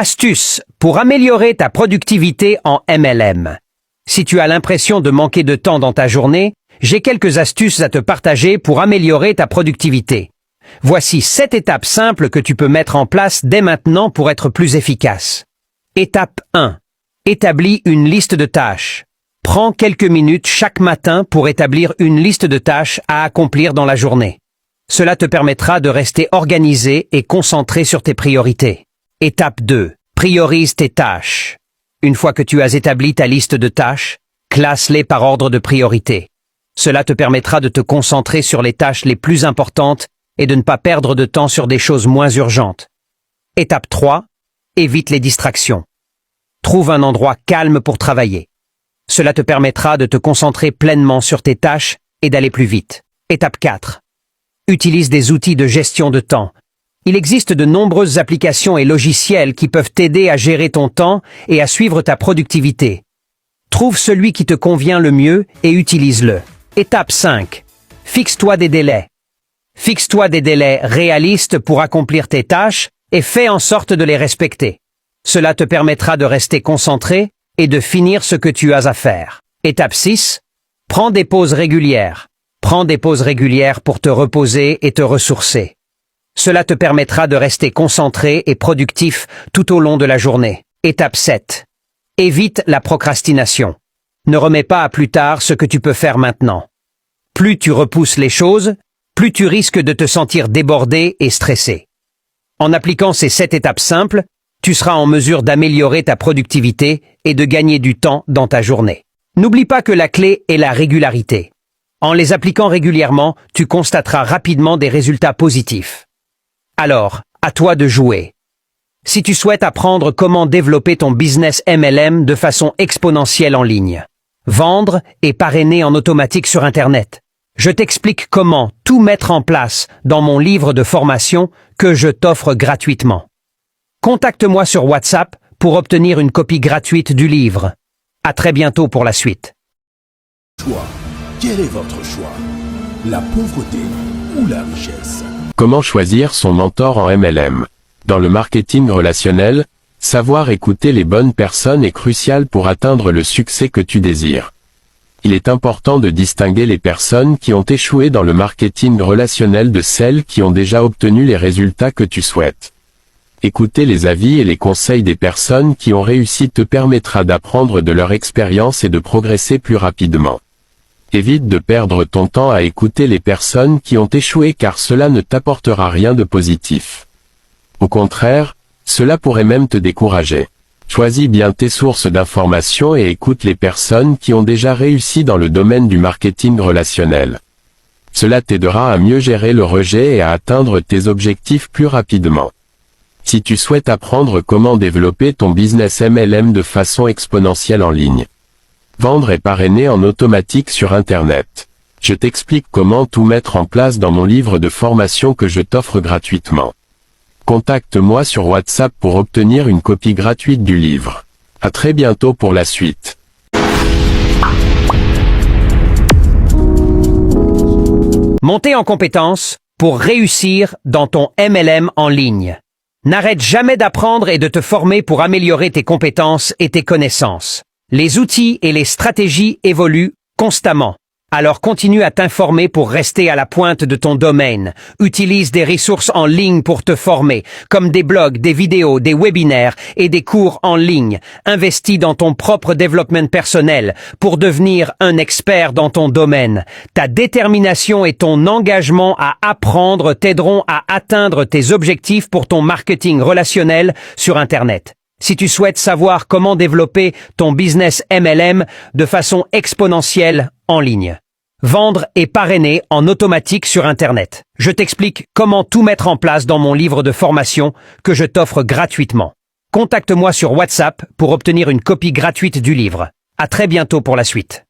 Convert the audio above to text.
Astuce pour améliorer ta productivité en MLM. Si tu as l'impression de manquer de temps dans ta journée, j'ai quelques astuces à te partager pour améliorer ta productivité. Voici 7 étapes simples que tu peux mettre en place dès maintenant pour être plus efficace. Étape 1. Établis une liste de tâches. Prends quelques minutes chaque matin pour établir une liste de tâches à accomplir dans la journée. Cela te permettra de rester organisé et concentré sur tes priorités. Étape 2. Priorise tes tâches. Une fois que tu as établi ta liste de tâches, classe-les par ordre de priorité. Cela te permettra de te concentrer sur les tâches les plus importantes et de ne pas perdre de temps sur des choses moins urgentes. Étape 3. Évite les distractions. Trouve un endroit calme pour travailler. Cela te permettra de te concentrer pleinement sur tes tâches et d'aller plus vite. Étape 4. Utilise des outils de gestion de temps. Il existe de nombreuses applications et logiciels qui peuvent t'aider à gérer ton temps et à suivre ta productivité. Trouve celui qui te convient le mieux et utilise-le. Étape 5. Fixe-toi des délais. Fixe-toi des délais réalistes pour accomplir tes tâches et fais en sorte de les respecter. Cela te permettra de rester concentré et de finir ce que tu as à faire. Étape 6. Prends des pauses régulières. Prends des pauses régulières pour te reposer et te ressourcer. Cela te permettra de rester concentré et productif tout au long de la journée. Étape 7. Évite la procrastination. Ne remets pas à plus tard ce que tu peux faire maintenant. Plus tu repousses les choses, plus tu risques de te sentir débordé et stressé. En appliquant ces 7 étapes simples, tu seras en mesure d'améliorer ta productivité et de gagner du temps dans ta journée. N'oublie pas que la clé est la régularité. En les appliquant régulièrement, tu constateras rapidement des résultats positifs. Alors, à toi de jouer. Si tu souhaites apprendre comment développer ton business MLM de façon exponentielle en ligne, vendre et parrainer en automatique sur Internet, je t'explique comment tout mettre en place dans mon livre de formation que je t'offre gratuitement. Contacte-moi sur WhatsApp pour obtenir une copie gratuite du livre. À très bientôt pour la suite. Choix. Quel est votre choix? La pauvreté ou la richesse? Comment choisir son mentor en MLM? Dans le marketing relationnel, savoir écouter les bonnes personnes est crucial pour atteindre le succès que tu désires. Il est important de distinguer les personnes qui ont échoué dans le marketing relationnel de celles qui ont déjà obtenu les résultats que tu souhaites. Écouter les avis et les conseils des personnes qui ont réussi te permettra d'apprendre de leur expérience et de progresser plus rapidement. Évite de perdre ton temps à écouter les personnes qui ont échoué car cela ne t'apportera rien de positif. Au contraire, cela pourrait même te décourager. Choisis bien tes sources d'informations et écoute les personnes qui ont déjà réussi dans le domaine du marketing relationnel. Cela t'aidera à mieux gérer le rejet et à atteindre tes objectifs plus rapidement. Si tu souhaites apprendre comment développer ton business MLM de façon exponentielle en ligne, vendre et parrainer en automatique sur Internet, je t'explique comment tout mettre en place dans mon livre de formation que je t'offre gratuitement. Contacte-moi sur WhatsApp pour obtenir une copie gratuite du livre. À très bientôt pour la suite. Monter en compétences pour réussir dans ton MLM en ligne. N'arrête jamais d'apprendre et de te former pour améliorer tes compétences et tes connaissances. Les outils et les stratégies évoluent constamment. Alors continue à t'informer pour rester à la pointe de ton domaine. Utilise des ressources en ligne pour te former, comme des blogs, des vidéos, des webinaires et des cours en ligne. Investis dans ton propre développement personnel pour devenir un expert dans ton domaine. Ta détermination et ton engagement à apprendre t'aideront à atteindre tes objectifs pour ton marketing relationnel sur Internet. Si tu souhaites savoir comment développer ton business MLM de façon exponentielle en ligne, vendre et parrainer en automatique sur Internet, je t'explique comment tout mettre en place dans mon livre de formation que je t'offre gratuitement. Contacte-moi sur WhatsApp pour obtenir une copie gratuite du livre. À très bientôt pour la suite.